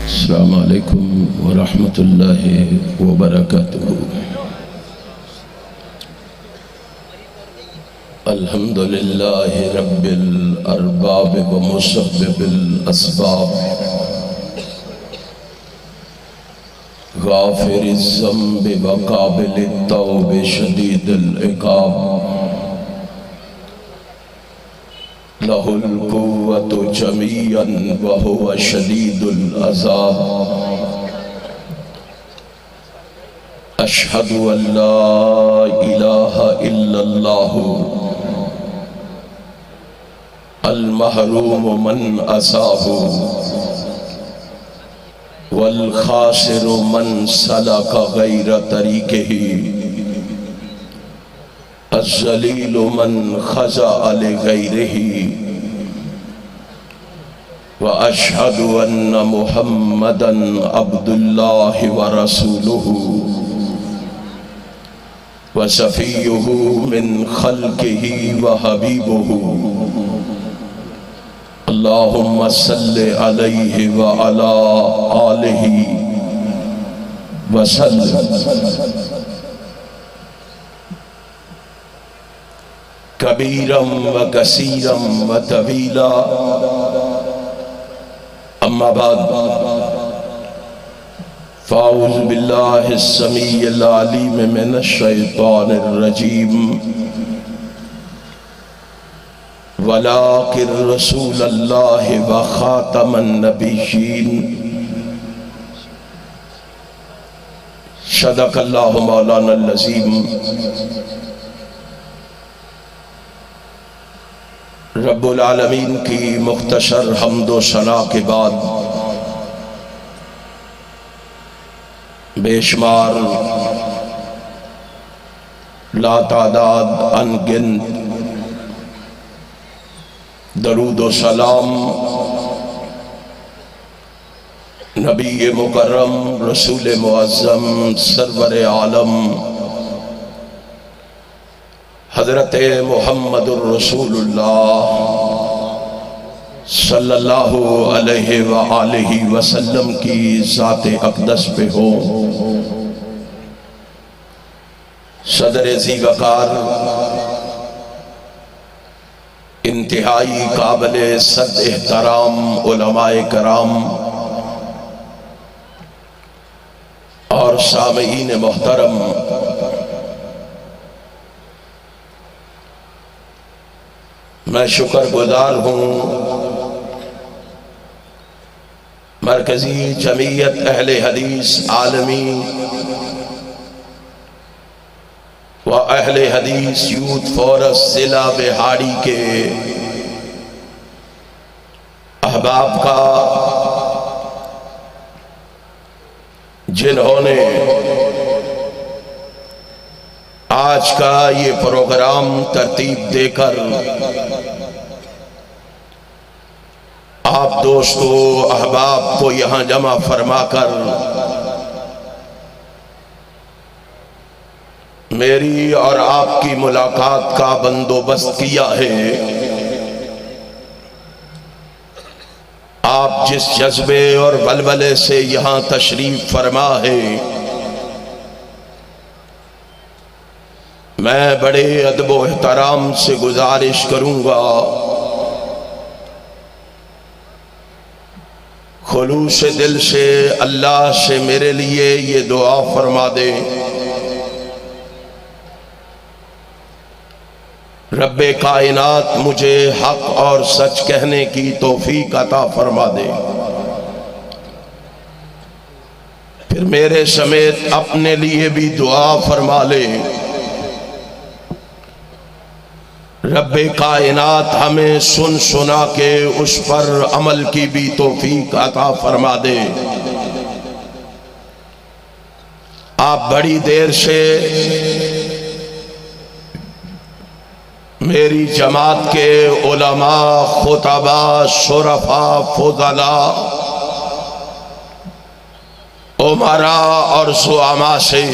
السلام علیکم ورحمۃ اللہ وبرکاتہ۔ الحمد للہ رب الارباب ومسبب الاسباب، غافر الذنب وقابل التوب شدید العقاب، لہ القوة جمیعا وہو شدید العذاب۔ اشہد ان لا الہ الا اللہ المحروم من عصاہ والخاسر من سلک غیر طریقہ، الذلیل من خضع لغیرہ، واشہد ان محمدا عبد اللہ ورسولہ وصفیہ من خلقہ وحبیبہ، اللہم صلی علیہ وعلی آلہ وسلم۔ کبیرا و کثیرا و طویلا، اما بعد فاعوذ باللہ السمیع العلیم من الشیطان الرجیم، ولاکن رسول اللہ و خاتم النبیین، صدق اللہ مولانا العظیم۔ رب العالمین کی مختصر حمد و ثنا کے بعد بے شمار لا تعداد انگنت درود و سلام نبی مکرم رسول معظم سرور عالم حضرت محمد الرسول اللہ صلی اللہ علیہ وآلہ وسلم کی ذات اقدس پہ ہو۔ صدر ذی وقار، انتہائی قابل صد احترام علماء کرام اور سامعین محترم، میں شکر گزار ہوں مرکزی جمعیت اہل حدیث عالمی و اہل حدیث یوتھ فورس ضلع بہاڑی کے احباب کا، جنہوں نے آج کا یہ پروگرام ترتیب دے کر آپ دوستو احباب کو یہاں جمع فرما کر میری اور آپ کی ملاقات کا بندوبست کیا ہے۔ آپ جس جذبے اور ولولے سے یہاں تشریف فرما ہے، میں بڑے ادب و احترام سے گزارش کروں گا خلوص دل سے اللہ سے میرے لیے یہ دعا فرما دے، رب کائنات مجھے حق اور سچ کہنے کی توفیق عطا فرما دے، پھر میرے سمیت اپنے لیے بھی دعا فرما لے، رب کائنات ہمیں سن سنا کے اس پر عمل کی بھی توفیق عطا فرما دے۔ آپ بڑی دیر سے میری جماعت کے علماء، خطباء، شرفاء، فضلاء، امراء اور زعماء سے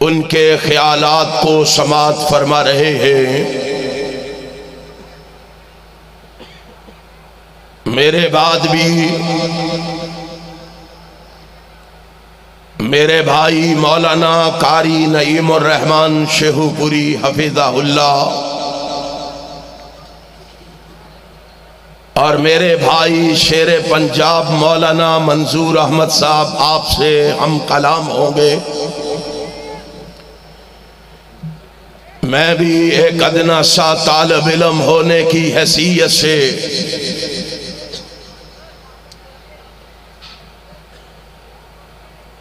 ان کے خیالات کو سماعت فرما رہے ہیں۔ میرے بعد بھی میرے بھائی مولانا قاری نعیم الرحمن شیخو پوری حفظہ اللہ اور میرے بھائی شیر پنجاب مولانا منظور احمد صاحب آپ سے ہم کلام ہوں گے۔ میں بھی ایک ادنا سا طالب علم ہونے کی حیثیت سے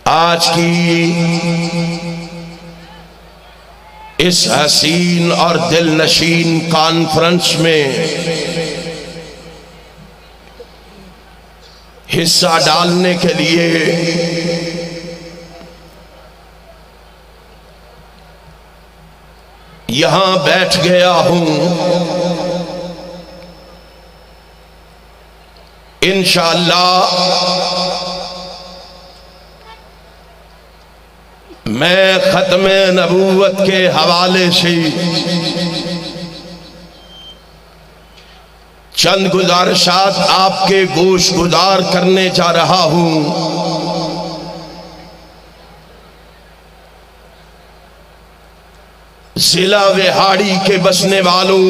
آج کی اس حسین اور دل نشین کانفرنس میں حصہ ڈالنے کے لیے یہاں بیٹھ گیا ہوں۔ انشاءاللہ میں ختم نبوت کے حوالے سے چند گزارشات آپ کے گوش گزار کرنے جا رہا ہوں۔ ضلع وہاڑی کے بسنے والوں،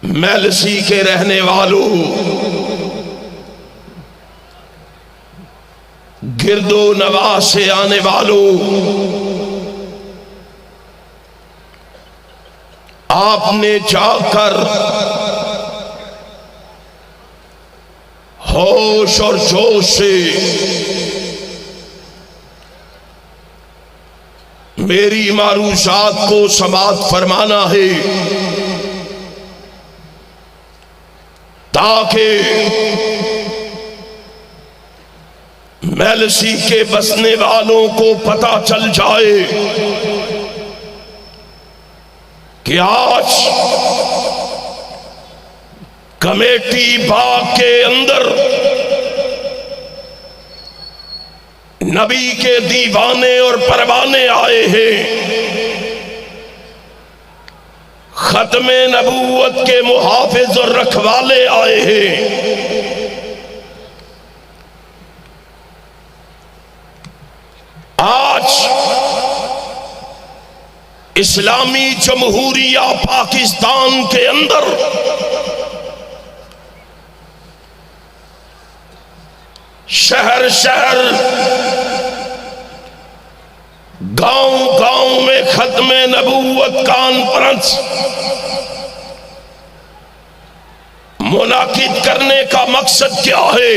میلسی کے رہنے والوں، گرد و نواح سے آنے والوں، آپ نے جا کر ہوش اور جوش سے میری معروضات کو سماعت فرمانا ہے تاکہ میلسی کے بسنے والوں کو پتہ چل جائے کہ آج کمیٹی باغ کے اندر نبی کے دیوانے اور پروانے آئے ہیں، ختم نبوت کے محافظ اور رکھوالے آئے ہیں۔ آج اسلامی جمہوریہ پاکستان کے اندر شہر شہر گاؤں گاؤں میں ختم نبوت کانفرنس منعقد کرنے کا مقصد کیا ہے؟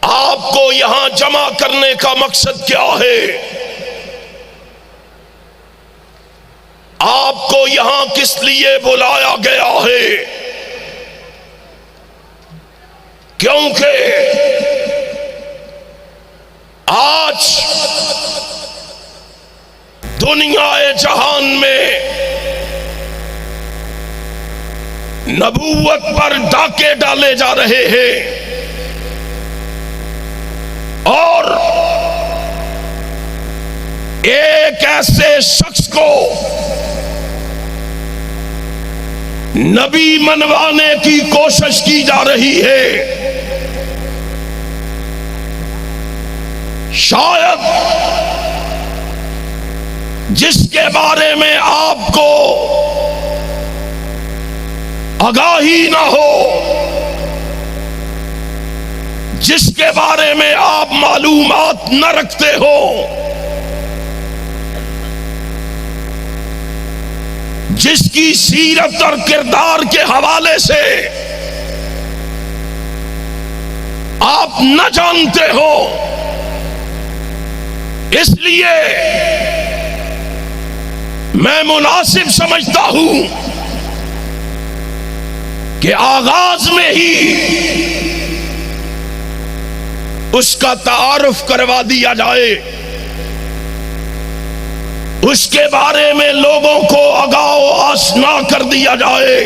آپ کو یہاں جمع کرنے کا مقصد کیا ہے؟ آپ کو یہاں کس لیے بلایا گیا ہے؟ کیونکہ آج دنیا جہان میں نبوت پر ڈاکے ڈالے جا رہے ہیں اور ایک ایسے شخص کو نبی منوانے کی کوشش کی جا رہی ہے۔ شاید جس کے بارے میں آپ کو آگاہی نہ ہو، جس کے بارے میں آپ معلومات نہ رکھتے ہو، جس کی سیرت اور کردار کے حوالے سے آپ نہ جانتے ہو، اس لیے میں مناسب سمجھتا ہوں کہ آغاز میں ہی اس کا تعارف کروا دیا جائے، اس کے بارے میں لوگوں کو آگاہ و آشنا کر دیا جائے۔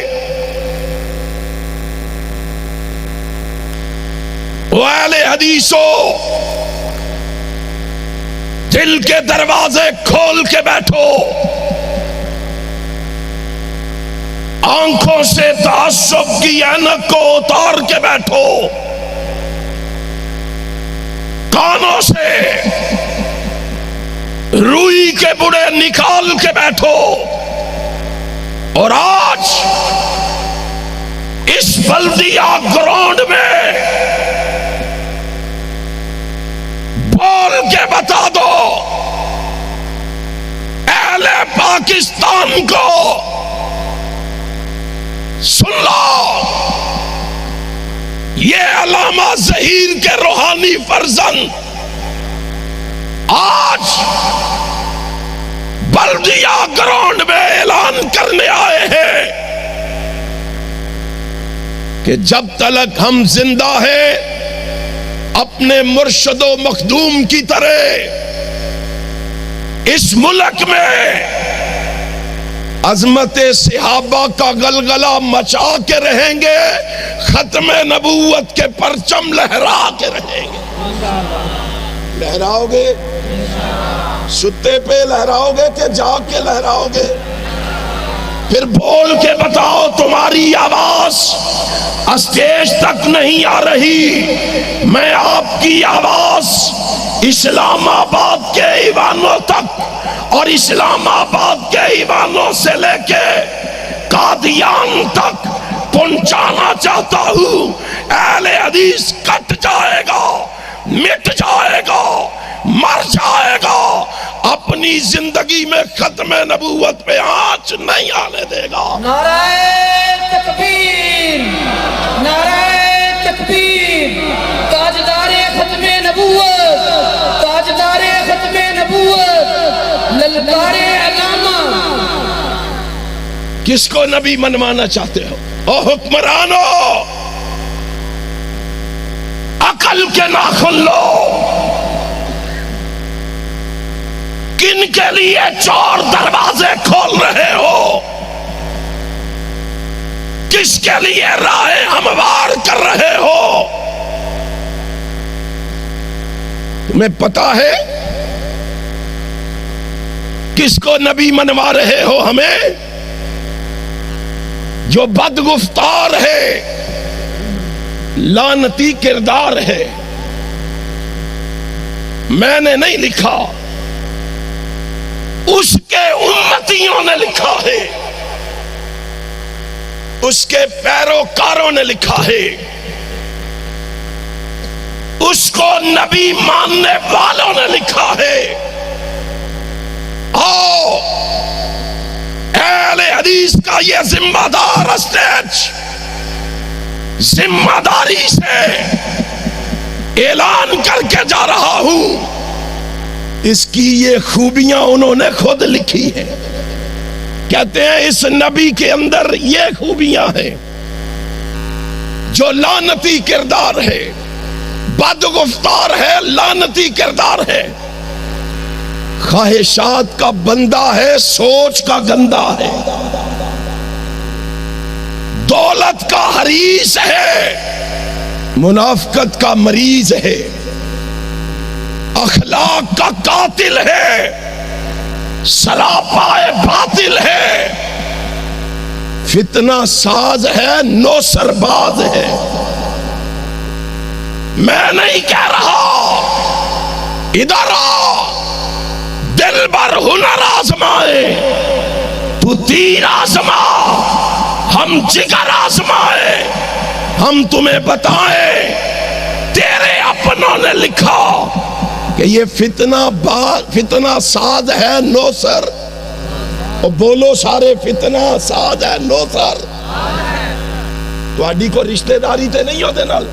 وہ اہل حدیثوں، دل کے دروازے کھول کے بیٹھو، آنکھوں سے تعصب کی اینک کو اتار کے بیٹھو، کانوں سے روئی کے بڑے نکال کے بیٹھو، اور آج اس بلدیہ گراؤنڈ میں بول کے بتا دو اہل پاکستان کو، سن لو، یہ علامہ ظہیر کے روحانی فرزند آج بلدیہ گراؤنڈ میں اعلان کرنے آئے ہیں کہ جب تلک ہم زندہ ہیں اپنے مرشد و مخدوم کی طرح اس ملک میں عظمت صحابہ کا گلگلہ مچا کے رہیں گے، ختم نبوت کے پرچم لہرا کے رہیں گے۔ لہراؤ گے؟ ستے پہ لہراؤ گے کہ جاگ کے لہراؤ گے؟ پھر بول کے بتاؤ، تمہاری آواز اسٹیج تک نہیں آ رہی، میں آپ کی آواز اسلام آباد کے ایوانوں تک اور اسلام آباد کے ایوانوں سے لے کے قادیان تک پہنچانا چاہتا ہوں۔ اہل حدیث کٹ جائے گا، مٹ جائے گا، مر جائے گا، اپنی زندگی میں ختم نبوت پہ آنچ نہیں آنے دے گا۔ نعرہ تکبیر، نعرہ تکبیر، تاجدار ختم نبوت، تاجدار ختم نبوت، للکار علامہ۔ کس کو نبی منوانا چاہتے ہو؟ او حکمرانو، عقل کے ناخن لو، کن کے لیے چور دروازے کھول رہے ہو؟ کس کے لیے راہیں ہموار کر رہے ہو؟ تمہیں پتا ہے کس کو نبی منوا رہے ہو ہمیں؟ جو بدگفتار ہے، لعنتی کردار ہے۔ میں نے نہیں لکھا، اس کے امتیوں نے لکھا ہے، اس کے پیروکاروں نے لکھا ہے، اس کو نبی ماننے والوں نے لکھا ہے۔ آؤ اہل حدیث کا یہ ذمہ دار اسٹیج ذمہ داری سے اعلان کر کے جا رہا ہوں، اس کی یہ خوبیاں انہوں نے خود لکھی ہیں۔ کہتے ہیں اس نبی کے اندر یہ خوبیاں ہیں، جو لعنتی کردار ہے، بدگفتار ہے، لعنتی کردار ہے، خواہشات کا بندہ ہے، سوچ کا گندا ہے، دولت کا حریص ہے، منافقت کا مریض ہے، اخلاق کا قاتل ہے، سراپائے باطل ہے، فتنہ ساز ہے، نوسر باز ہے۔ میں نہیں کہہ رہا، ادھر آ، دل بر ہنر آزمائے، تو تیر آزما، ہم جگر آزمائے، ہم تمہیں بتائیں تیرے اپنوں نے لکھا کہ یہ فتنہ ساز ہے، نوسر۔ اور بولو سارے، فتنہ ساز ہے، نوسر۔ تو آڈی کو رشتہ داری تے نہیں ہوتے نال،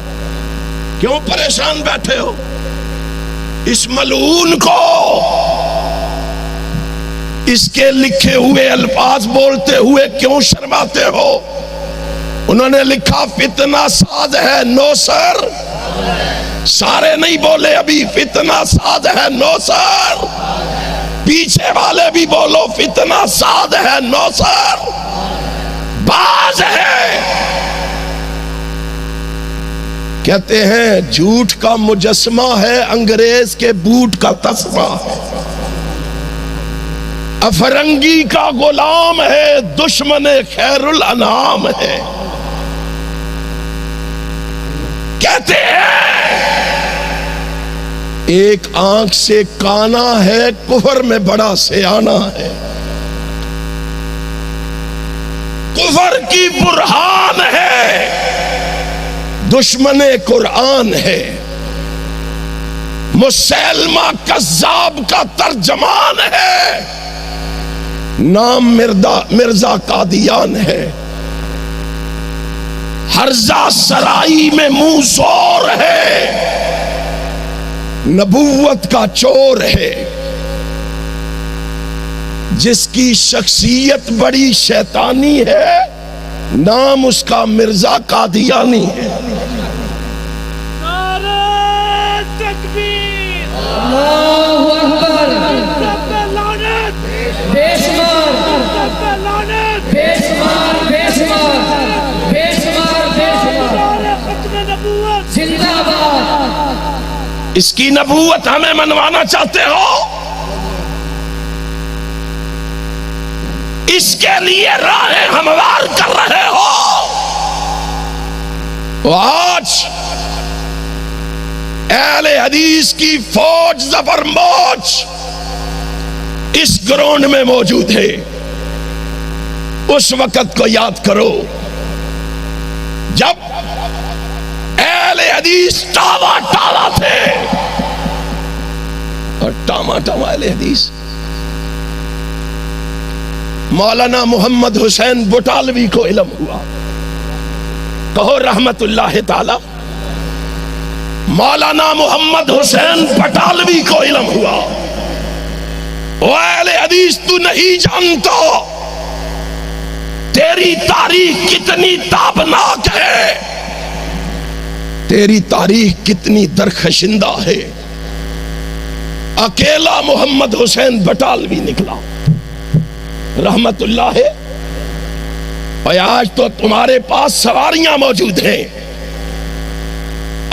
کیوں پریشان بیٹھے ہو؟ اس ملعون کو اس کے لکھے ہوئے الفاظ بولتے ہوئے کیوں شرماتے ہو؟ انہوں نے لکھا فتنہ ساز ہے، نوسر۔ سارے نہیں بولے ابھی، فتنہ ساز ہے، نوسر۔ پیچھے والے بھی بولو، فتنہ ساز ہے، نوسر۔ باز ہے کہتے ہیں جھوٹ کا مجسمہ ہے، انگریز کے بوٹ کا تسمہ ہے، افرنگی کا غلام ہے، دشمن خیر الانام ہے۔ کہتے ہیں ایک آنکھ سے کانا ہے، کفر میں بڑا سیانا ہے، کفر کی برہان ہے، دشمن قرآن ہے، مسلمہ کذاب کا ترجمان ہے، نام مرزا قادیان ہے، ہرزہ سرائی میں منہ زور ہے، نبوت کا چور ہے، جس کی شخصیت بڑی شیطانی ہے، نام اس کا مرزا قادیانی ہے۔ نعرہ تکبیر، اللہ اکبر، سب پہ لعنت، بے شمار، سب پہ لعنت، بے شمار، بے شمار، بے شمار، بے شمار، نعرہ ختم نبوت، زندہ باد۔ اس کی نبوت ہمیں منوانا چاہتے ہو؟ اس کے لیے راہیں ہموار کر رہے ہو؟ آج اہل حدیث کی فوج ظفر موج اس گراؤنڈ میں موجود ہے۔ اس وقت کو یاد کرو جب اہل حدیث ٹاوا ٹاوا تھے، اور ٹاما ٹاما اہل حدیث۔ مولانا محمد حسین بٹالوی کو علم ہوا، کہو رحمت اللہ تعالی۔ مولانا محمد حسین بٹالوی کو علم ہوا، او اہل حدیث تو نہیں جانتا تیری تاریخ کتنی تابناک ہے، تیری تاریخ کتنی درخشندہ ہے۔ اکیلا محمد حسین بٹالوی نکلا، رحمت اللہ ہے۔ اور آج تو تمہارے پاس سواریاں موجود ہیں،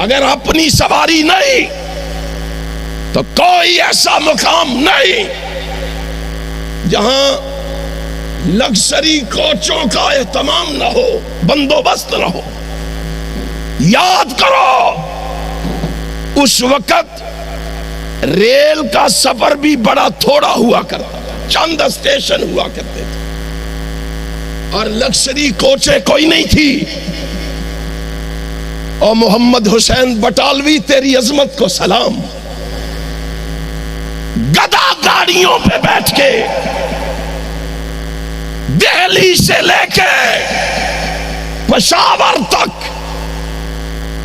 اگر اپنی سواری نہیں تو کوئی ایسا مقام نہیں جہاں لگژری کوچوں کا اہتمام نہ ہو، بندوبست نہ ہو۔ یاد کرو اس وقت ریل کا سفر بھی بڑا تھوڑا ہوا کرتا تھا، چند اسٹیشن ہوا کرتے تھے، اور لگژری کوچیں کوئی نہیں تھی۔ اور محمد حسین بٹالوی تیری عظمت کو سلام، گدا گاڑیوں پہ بیٹھ کے دہلی سے لے کے پشاور تک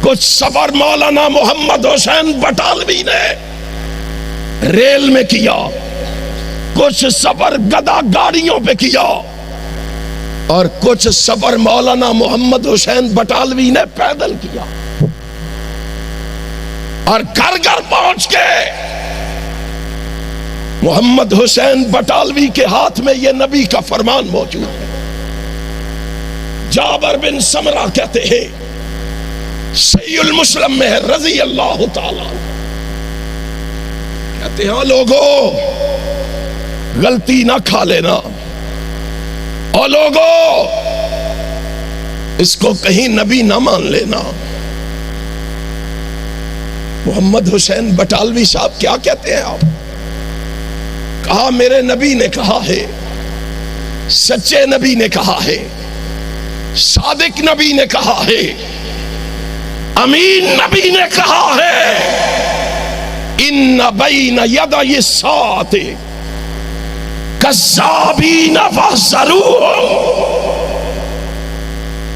کچھ سفر مولانا محمد حسین بٹالوی نے ریل میں کیا، کچھ سفر گدا گاڑیوں پہ کیا، اور کچھ سفر مولانا محمد حسین بٹالوی نے پیدل کیا۔ اور گھر گھر پہنچ کے محمد حسین بٹالوی کے ہاتھ میں یہ نبی کا فرمان موجود ہے۔ جابر بن سمرہ کہتے ہیں، صحیح المسلم میں ہے رضی اللہ تعالی، کہتے ہیں لوگوں غلطی نہ کھا لینا، اور لوگوں اس کو کہیں نبی نہ مان لینا۔ محمد حسین بٹالوی صاحب کیا کہتے ہیں آپ؟ کہا میرے نبی نے کہا ہے، سچے نبی نے کہا ہے، صادق نبی نے کہا ہے، امین نبی نے کہا ہے، ان بین یدی الساعۃ کذابین فاحذروہم۔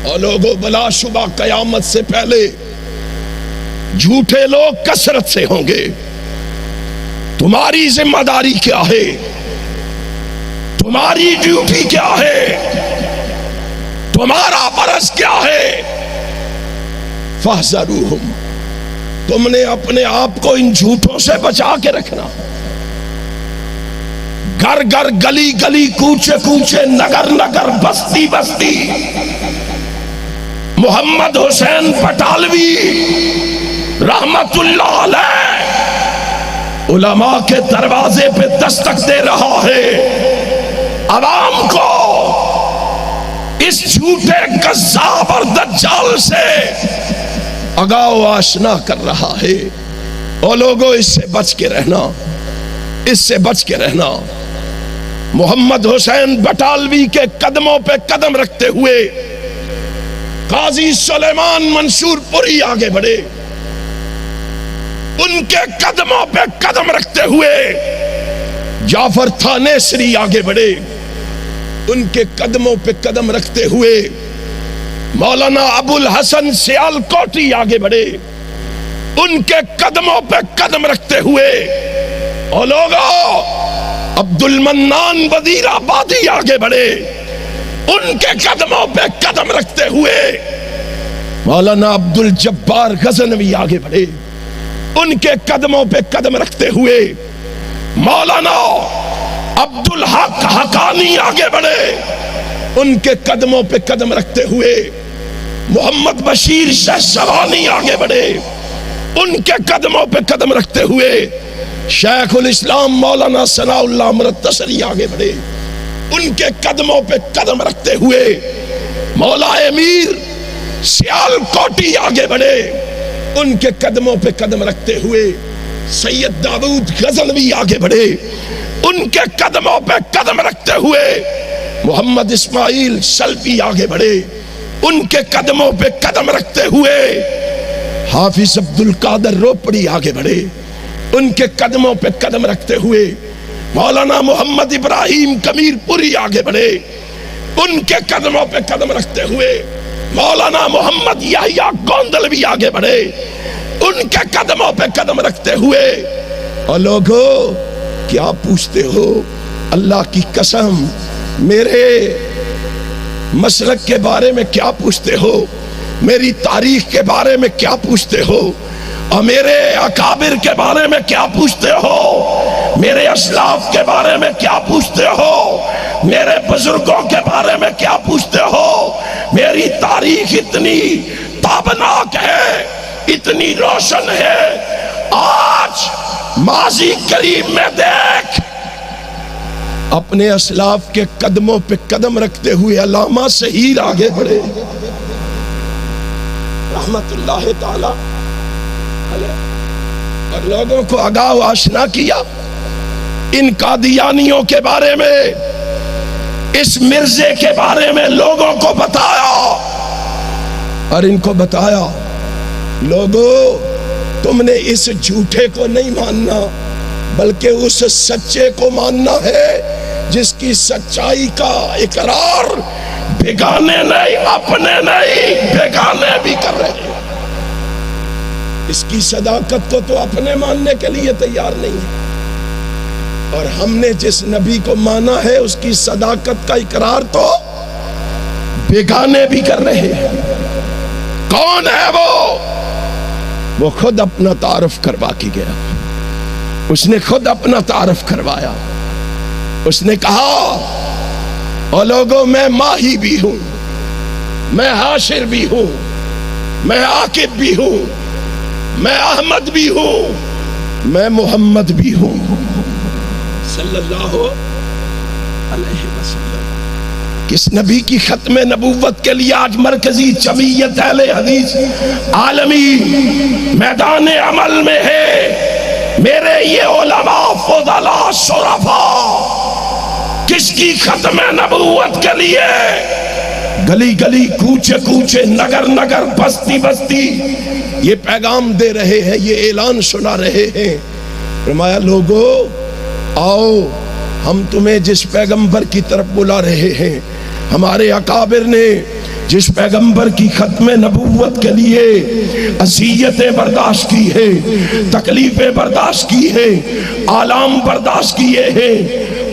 اور لوگوں بلا شبہ قیامت سے پہلے جھوٹے لوگ کثرت سے ہوں گے۔ تمہاری ذمہ داری کیا ہے؟ تمہاری ڈیوٹی کیا ہے؟ تمہارا فرض کیا ہے؟ فاحذروہم، تم نے اپنے آپ کو ان جھوٹوں سے بچا کے رکھنا۔ گھر گھر، گلی گلی، کوچے کوچے، نگر نگر، بستی بستی محمد حسین بٹالوی رحمت اللہ علیہ علماء کے دروازے پہ دستک دے رہا ہے، عوام کو اس جھوٹے کذاب اور دجال سے آگاہ و آشنا کر رہا ہے۔ او لوگوں، اس سے بچ کے رہنا، اس سے بچ کے رہنا۔ محمد حسین بٹالوی کے قدموں پہ قدم رکھتے ہوئے قاضی سلیمان منصور پوری آگے بڑھے، ان کے قدموں پہ قدم رکھتے ہوئے جعفر تھانیسری آگے بڑھے، ان کے قدموں پہ قدم رکھتے ہوئے مولانا ابو الحسن سیالکوٹی آگے بڑھے، ان کے قدموں پہ قدم رکھتے ہوئے اور لوگوں عبد المنان وزیر آبادی آگے بڑھے، ان کے قدموں پہ قدم رکھتے ہوئے مولانا عبد الجبار غزنوی آگے بڑھے، ان کے قدموں پہ قدم رکھتے ہوئے مولانا عبد الحق حقانی آگے بڑھے، ان کے قدموں پہ قدم رکھتے ہوئے محمد بشیر شہسوانی آگے بڑھے، ان کے قدموں پہ قدم رکھتے ہوئے شیخ الاسلام مولانا ثناء اللہ مرتصری آگے بڑھے، ان کے قدموں پہ قدم رکھتے ہوئے مولا امیر سیالکوٹی آگے بڑھے، ان کے قدموں پہ قدم رکھتے ہوئے سید داؤد غزنوی آگے بڑھے، ان کے قدموں پہ قدم رکھتے ہوئے محمد اسماعیل سلفی آگے بڑھے، ان کے قدموں پہ قدم رکھتے ہوئے حافظ عبد القادر روپڑی آگے بڑھے، ان کے قدموں پہ قدم رکھتے ہوئے مولانا محمد ابراہیم کمیر پوری آگے بڑھے، ان کے قدموں پہ قدم رکھتے ہوئے مولانا محمد یحییٰ گوندلوی آگے بڑھے، ان کے قدموں پہ قدم رکھتے ہوئے۔ اور لوگوں کیا پوچھتے ہو؟ اللہ کی قسم میرے مسلک کے بارے میں کیا پوچھتے ہو؟ میری تاریخ کے بارے میں کیا پوچھتے ہو؟ اور میرے اکابر کے بارے میں کیا پوچھتے ہو؟ میرے اسلاف کے بارے میں کیا پوچھتے ہو؟ میرے بزرگوں کے بارے میں کیا پوچھتے ہو؟ میری تاریخ اتنی تابناک ہے، اتنی روشن ہے۔ آج ماضی قریب میں دیکھ، اپنے اسلاف کے قدموں پہ قدم رکھتے ہوئے علامہ سہیر آگے بڑھے رحمت اللہ تعالی علیہ، اور لوگوں کو آگاہ و آشنا کیا ان قادیانیوں کے بارے میں، اس مرزے کے بارے میں لوگوں کو بتایا، اور ان کو بتایا لوگوں تم نے اس جھوٹے کو نہیں ماننا بلکہ اس سچے کو ماننا ہے جس کی سچائی کا اقرار بیگانے نہیں، اپنے نہیں، بیگانے بھی کر رہے ہیں۔ اس کی صداقت کو تو اپنے ماننے کے لیے تیار نہیں ہے، اور ہم نے جس نبی کو مانا ہے اس کی صداقت کا اقرار تو بیگانے بھی کر رہے ہیں۔ کون ہے وہ خود اپنا تعارف کروا کے گیا، اس نے خود اپنا تعارف کروایا، اس نے کہا او لوگوں میں ماہی بھی ہوں، میں حاشر بھی ہوں، میں عاقب بھی ہوں، میں احمد بھی ہوں، میں محمد بھی ہوں صلی اللہ علیہ وسلم۔ کس نبی کی ختم نبوت کے لیے آج مرکزی جمعیت اہل حدیث عالمی میدان عمل میں ہے؟ میرے یہ علماء فضلاء شرفاء کس کی ختم نبوت کے لیے گلی گلی کوچے کوچے نگر نگر بستی بستی یہ پیغام دے رہے ہیں، یہ اعلان سنا رہے ہیں؟ فرمایا لوگو آؤ، ہم تمہیں جس پیغمبر کی طرف بلا رہے ہیں، ہمارے اکابر نے جس پیغمبر کی ختم نبوت کے لیے اذیتیں برداشت کی ہے، تکلیفیں برداشت کی ہے، آلام برداشت کیے ہیں،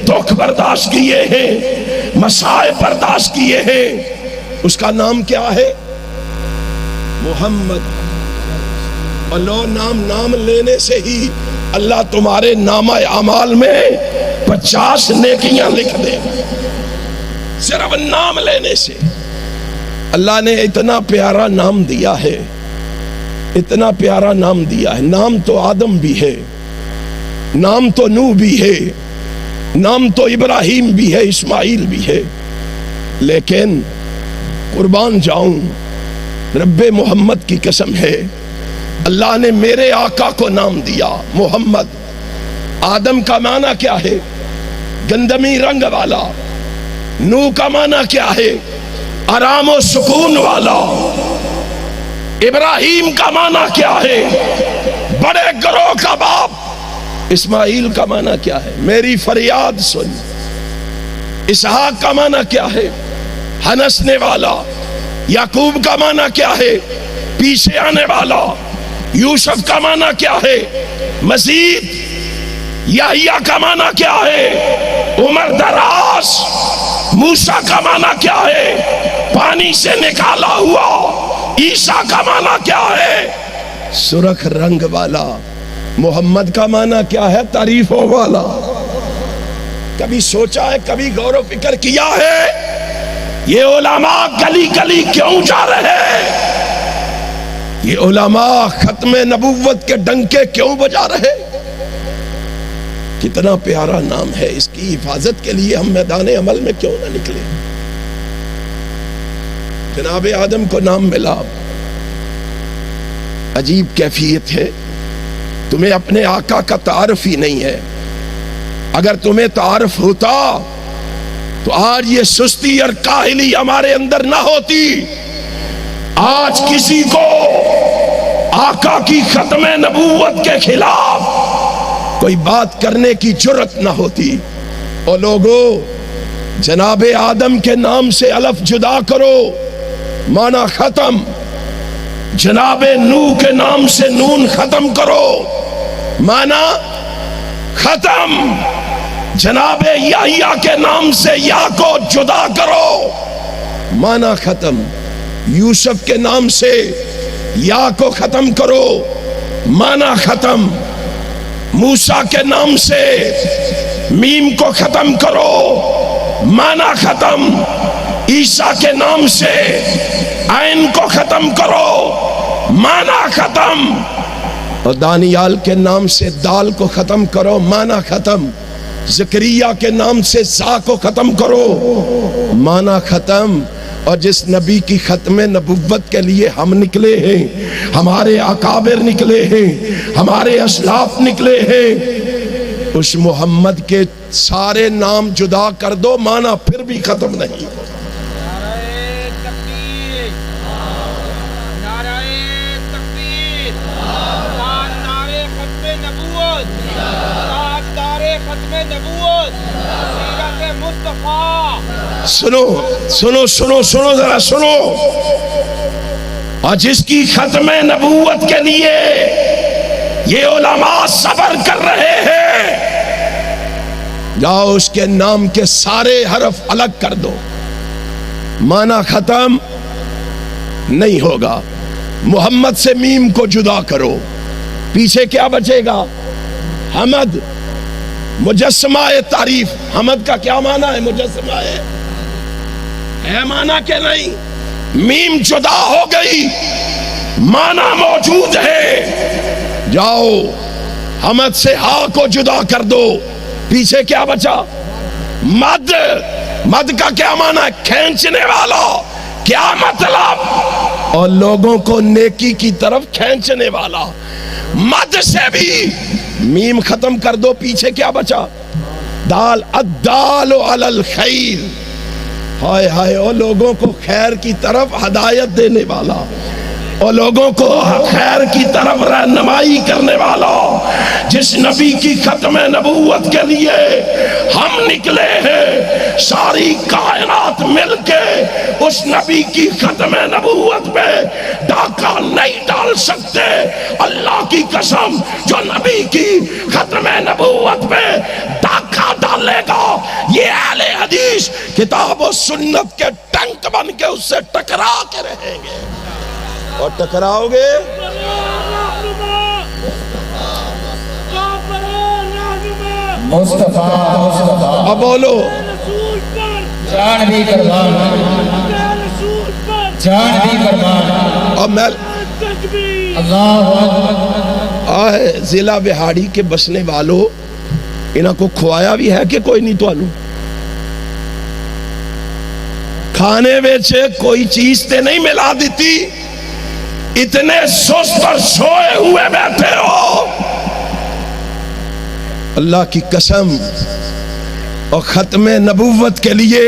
دکھ برداشت کیے ہیں، مصائب برداشت کیے ہیں، اس کا نام کیا ہے؟ محمد۔ اللہ نام لینے سے ہی اللہ تمہارے نامہ اعمال میں 50 نیکیاں لکھ دے، صرف نام لینے سے۔ اللہ نے اتنا پیارا نام دیا ہے، اتنا پیارا نام دیا ہے. نام تو آدم بھی ہے، نام تو نوح بھی ہے، نام تو ابراہیم بھی ہے، اسماعیل بھی ہے، لیکن قربان جاؤں رب محمد کی قسم ہے، اللہ نے میرے آقا کو نام دیا محمد. آدم کا معنی کیا ہے؟ گندمی رنگ والا. نوح کا معنی کیا ہے؟ آرام و سکون والا. ابراہیم کا معنی کیا ہے؟ بڑے گروہ کا باپ. اسماعیل کا معنی کیا ہے؟ میری فریاد سن. اسحاق کا معنی کیا ہے؟ ہنسنے والا. یعقوب کا معنی کیا ہے؟ پیچھے آنے والا. یوسف کا معنی کیا ہے؟ مزید. یحییٰ کا معنی کیا ہے؟ عمر دراز. موسیٰ کا معنی کیا ہے؟ پانی سے نکالا ہوا. عیسیٰ کا معنی کیا ہے؟ سرخ رنگ والا. محمد کا معنی کیا ہے؟ تعریفوں والا. کبھی سوچا ہے، کبھی غور و فکر کیا ہے یہ علماء گلی گلی کیوں جا رہے ہیں؟ یہ علماء ختم نبوت کے ڈنکے کیوں بجا رہے؟ کتنا پیارا نام ہے، اس کی حفاظت کے لیے ہم میدان عمل میں کیوں نہ نکلے؟ جناب آدم کو نام ملا، عجیب کیفیت ہے. تمہیں اپنے آقا کا تعارف ہی نہیں ہے. اگر تمہیں تعارف ہوتا تو آج یہ سستی اور کاہلی ہمارے اندر نہ ہوتی. آج کسی کو آقا کی ختم نبوت کے خلاف کوئی بات کرنے کی جرت نہ ہوتی. اور لوگوں، جناب آدم کے نام سے الف جدا کرو، معنی ختم. جناب نوح کے نام سے نون ختم کرو، معنی ختم. جناب یحییٰ کے نام سے یا کو جدا کرو، معنی ختم. یوسف کے نام سے یا کو ختم کرو، معنی ختم. موسیٰ کے نام سے میم کو ختم کرو، معنی ختم. عیسیٰ کے نام سے عین کو ختم کرو، معنی ختم. اور دانیال کے نام سے دال کو ختم کرو، معنی ختم. زکریا کے نام سے زا کو ختم کرو، معنی ختم. اور جس نبی کی ختم نبوت کے لیے ہم نکلے ہیں، ہمارے اکابر نکلے ہیں، ہمارے اسلاف نکلے ہیں، اس محمد کے سارے نام جدا کر دو، معنی پھر بھی ختم نہیں. سنو سنو سنو سنو ذرا سنو. اور جس کی ختم نبوت کے لیے یہ علماء صبر کر رہے ہیں، جاؤ اس کے نام کے سارے حرف الگ کر دو، معنی ختم نہیں ہوگا. محمد سے میم کو جدا کرو، پیچھے کیا بچے گا؟ حمد. مجسمہ تعریف. حمد کا کیا معنی ہے؟ مجسمہ ہے معنی کہ نہیں؟ میم جدا ہو گئی، معنی موجود ہے. جاؤ حمد سے ہا کو جدا کر دو، پیچھے کیا بچا؟ مد. مد کا کیا معنی ہے؟ کھینچنے والا. کیا مطلب؟ اور لوگوں کو نیکی کی طرف کھینچنے والا. مد سے بھی میم ختم کر دو، پیچھے کیا بچا؟ دال. الدال علی الخیر. ہائے ہائے. اور لوگوں کو خیر کی طرف ہدایت دینے والا، اور لوگوں کو خیر کی طرف رہنمائی کرنے والا. جس نبی کی ختم نبوت کے لیے ہم نکلے ہیں، ساری کائنات مل کے اس نبی کی ختم نبوت پہ ڈاکہ نہیں ڈال سکتے. اللہ کی قسم، جو نبی کی ختم نبوت پہ ڈاکہ ڈالے گا، یہ اہل حدیث کتاب و سنت کے ٹنک بن کے اس سے ٹکرا کے رہیں گے. اور ٹکراؤ گے مصطفیٰ اب بولو جان بھی قربان. جان دی قربان اور میں تکبیر اللہ اکبر آئے ضلع بہاڑی کے بسنے والوں انہاں کو کھوایا بھی ہے کہ کوئی نہیں؟ تو آلو کھانے ویچے کوئی چیز تے نہیں ملا دیتی، اتنے سست اور سوئے ہوئے بیٹھے ہو۔ اللہ کی قسم، اور ختم نبوت کے لیے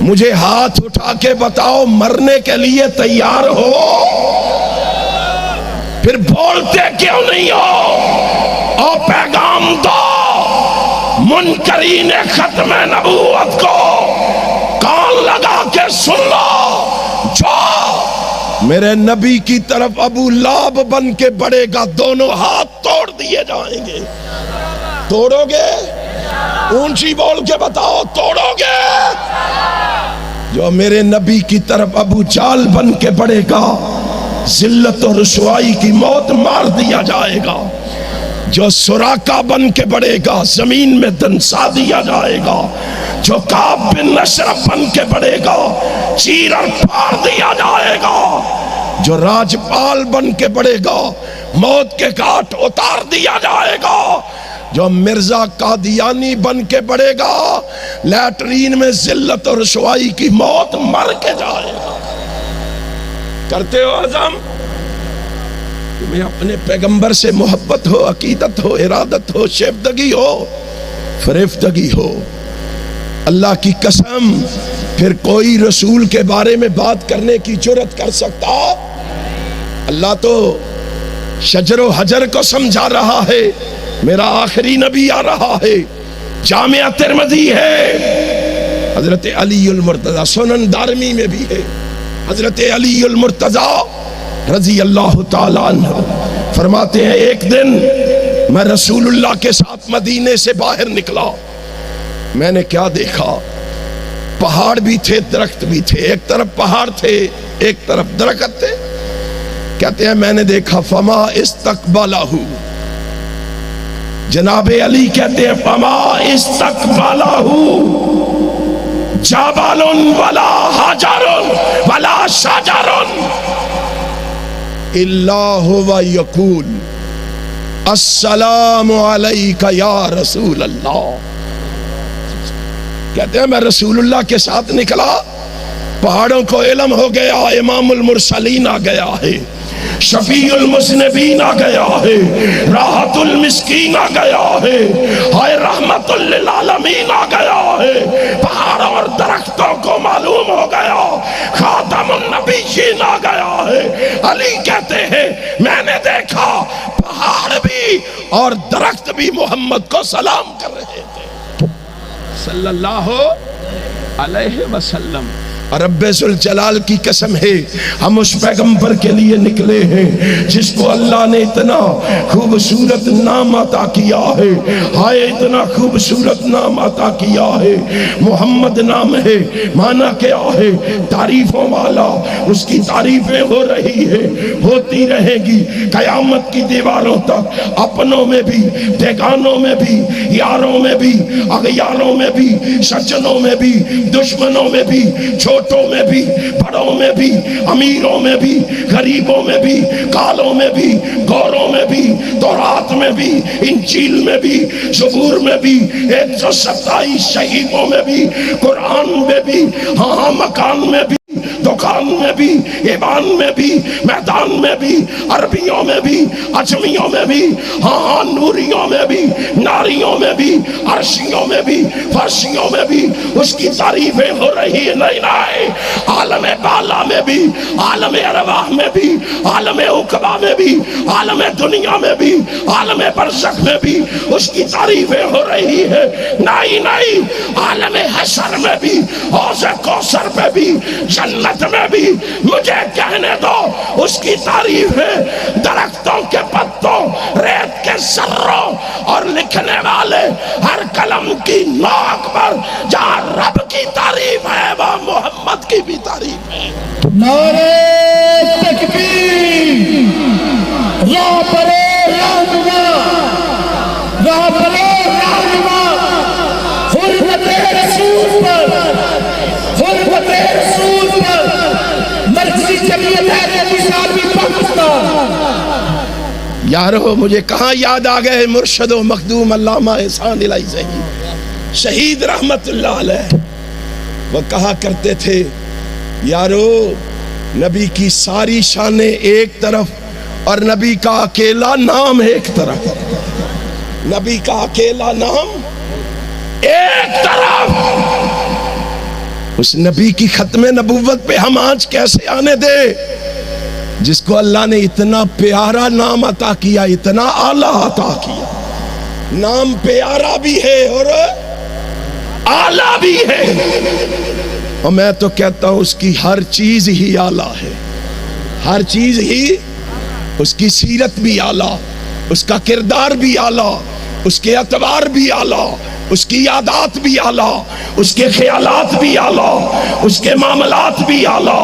مجھے ہاتھ اٹھا کے بتاؤ مرنے کے لیے تیار ہو؟ پھر بولتے کیوں نہیں ہو؟ اور پیغام دو منکرین ختم نبوت کو، کان لگا کے سن لو، جو میرے نبی کی طرف ابو لہب بن کے بڑھے گا دونوں ہاتھ توڑ دیے جائیں گے۔ توڑو گے؟ اونچی بول کے بتاؤ، توڑو گے؟ جو میرے نبی کی طرف ابو جال بن کے بڑھے گا ذلت و رسوائی کی موت مار دیا جائے گا۔ جو سراقہ بن کے بڑھے گا زمین میں دنسا دیا جائے گا۔ جو کعب بن اشرف بن کے بڑھے گا چیر اور پھاڑ دیا جائے گا۔ جو راجپال بن کے بڑھے گا موت کے گھاٹ اتار دیا جائے گا۔ جو مرزا قادیانی بن کے بڑھے گا لیٹرین میں ذلت اور رسوائی کی موت مر کے جائے گا۔ کرتے ہو عزم؟ تمہیں اپنے پیغمبر سے محبت ہو، عقیدت ہو، ارادت ہو، شیفتگی ہو، فریفتگی ہو، اللہ کی قسم پھر کوئی رسول کے بارے میں بات کرنے کی جرات کر سکتا؟ اللہ تو شجر و حجر کو سمجھا رہا ہے، میرا آخری نبی آ رہا ہے، جامعہ ترمذی ہے، حضرت علی المرتضی، سنن دارمی میں بھی ہے، حضرت علی المرتضی رضی اللہ تعالیٰ عنہ فرماتے ہیں ایک دن میں رسول اللہ کے ساتھ مدینے سے باہر نکلا، میں نے کیا دیکھا؟ پہاڑ بھی تھے، درخت بھی تھے، ایک طرف پہاڑ تھے ایک طرف درخت تھے۔ کہتے ہیں میں نے دیکھا فما استقبلہ، جناب علی کہتے ہیں فما استقبلہ جبل ولا حجر ولا شجر الا هو یقول السلام علیک یا رسول اللہ۔ کہتے ہیں میں رسول اللہ کے ساتھ نکلا، پہاڑوں کو علم ہو گیا امام المرسلین آ گیا ہے، شفیع المذنبین آ گیا ہے، راحت المسکین آ گیا ہے، ہائے رحمت للعالمین آ گیا ہے، پہاڑوں اور درختوں کو معلوم ہو گیا، خاتم النبیین آ گیا ہے۔ علی کہتے ہیں میں نے دیکھا پہاڑ بھی اور درخت بھی محمد کو سلام کر رہے تھے صلی اللہ علیہ وسلم۔ اور رب ذوالجلال کی قسم ہے ہم اس پیغمبر کے لیے نکلے ہیں جس کو اللہ نے اتنا خوبصورت نام عطا کیا ہے، ہائے اتنا خوبصورت نام عطا کیا ہے، محمد نام ہے، معنی کیا ہے؟ تعریفوں والا۔ اس کی تعریفیں ہو رہی ہے، ہوتی رہے گی قیامت کی دیواروں تک، اپنوں میں بھی، بیگانوں میں بھی، یاروں میں بھی، اغیاروں میں بھی، سجنوں میں بھی، دشمنوں میں بھی، چھوٹوں میں بھی، بڑوں میں بھی، امیروں میں بھی، غریبوں میں بھی، کالوں میں بھی، گوروں میں بھی، تورات میں بھی، انجیل میں بھی، زبور میں بھی، 127 صحیفوں میں بھی، قرآن میں بھی، ہاں مکان میں بھی، دکان میں بھی، ایوان میں بھی، میدان میں بھی، عربیوں میں بھی، عجمیوں میں بھی، ہاں نوریوں میں بھی، ناریوں میں بھی، عرشیوں میں بھی، فرشیوں میں بھی اس کی تعریفیں ہو رہی ہیں۔ نہیں عالم بالا میں بھی، عالم ارواح میں بھی، عالم عقبہ میں بھی، عالم دنیا میں بھی، عالم برزخ میں بھی اس کی تعریفیں ہو رہی ہے۔ نہیں عالم حشر میں بھی، حوض کوثر میں بھی، جنت میں بھی مجھے کہنے دو اس کی تعریف ہے۔ درختوں کے پتوں، ریت کے ذروں اور لکھنے والے ہر قلم کی نوک پر جہاں رب کی تعریف ہے وہ محمد کی بھی تعریف ہے۔ نعرہ تکبیر، راہ پرے رہنما، راہ پرے رہنما، حرمت رسول پر، حرمت رسول پر نیت ہے کہ مثالی پاکستان. یارو مجھے کہاں یاد آ گئے مرشد و مخدوم علامہ احسان الہی زہی شہید رحمت اللہ علیہ. وہ کہا کرتے تھے یارو نبی کی ساری شانیں ایک طرف اور نبی کا اکیلا نام ایک طرف. نبی کا اکیلا نام ایک طرف. اس نبی کی ختم نبوت پہ ہم آج کیسے آنے دے جس کو اللہ نے اتنا پیارا نام عطا کیا, اتنا اعلیٰ عطا کیا. نام پیارا بھی ہے اور اعلیٰ بھی ہے, اور میں تو کہتا ہوں اس کی ہر چیز ہی اعلیٰ ہے. ہر چیز ہی, اس کی سیرت بھی اعلیٰ, اس کا کردار بھی اعلیٰ, اس کے اعتبار بھی اعلیٰ, اس کی عادات بھی اعلیٰ, اس کے خیالات بھی اعلیٰ, اس کے معاملات بھی اعلیٰ,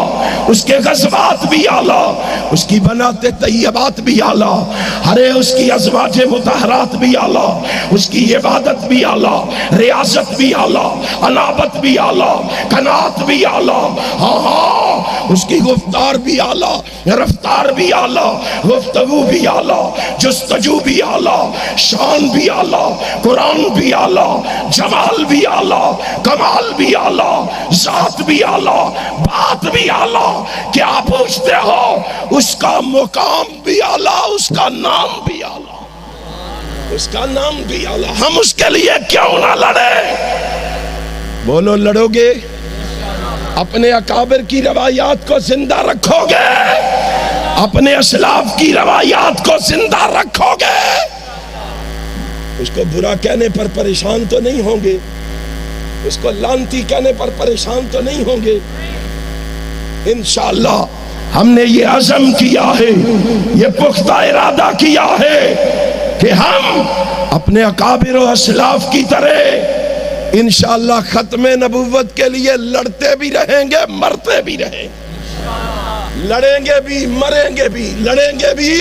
اس کے غزوات بھی اعلیٰ, اس کی بنات طیبات بھی اعلیٰ, ہرے اس کی ازواج مطہرات بھی اعلیٰ, اس کی عبادت بھی اعلیٰ, ریاضت بھی اعلیٰ, انابت بھی اعلیٰ, قناعت بھی اعلیٰ. ہاں ہاں اس کی گفتار بھی اعلیٰ, رفتار بھی اعلیٰ, گفتگو بھی اعلیٰ, جستجو بھی اعلیٰ, شان بھی اعلیٰ, قرآن بھی اعلیٰ, جمال بھی اعلیٰ, کمال بھی اعلیٰ, ذات بھی اعلیٰ, بات بھی اعلیٰ. کیا پوچھتے ہو؟ اس کا مقام بھی اعلیٰ, اس کا نام بھی اعلیٰ, اس کا نام بھی اعلیٰ. ہم اس کے لیے کیوں نہ لڑے؟ بولو لڑو گے؟ اپنے اکابر کی روایات کو زندہ رکھو گے؟ اپنے اسلاف کی روایات کو زندہ رکھو گے؟ اس کو برا کہنے پر پریشان تو نہیں ہوں گے؟ اس کو لعنتی کہنے پر پریشان تو نہیں ہوں گے؟ انشاءاللہ ہم نے یہ عزم کیا ہے, یہ پختہ ارادہ کیا ہے کہ ہم اپنے اکابر و اسلاف کی طرح انشاءاللہ ختم نبوت کے لیے لڑتے بھی رہیں گے, مرتے بھی رہیں گے. لڑیں گے بھی, مریں گے بھی, لڑیں گے بھی,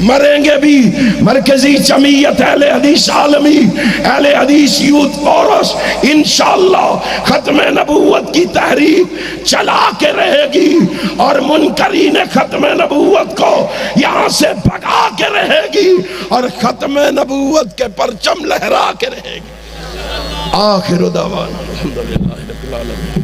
مریں گے بھی. مرکزی جمعیت اہل حدیث عالمی, اہل حدیث یوتھ فورس انشاءاللہ ختم نبوت کی تحریک چلا کے رہے گی, اور منکرین ختم نبوت کو یہاں سے بھگا کے رہے گی, اور ختم نبوت کے پرچم لہرا کے رہے گی. آخر دعوانا الحمدللہ رب العالمین.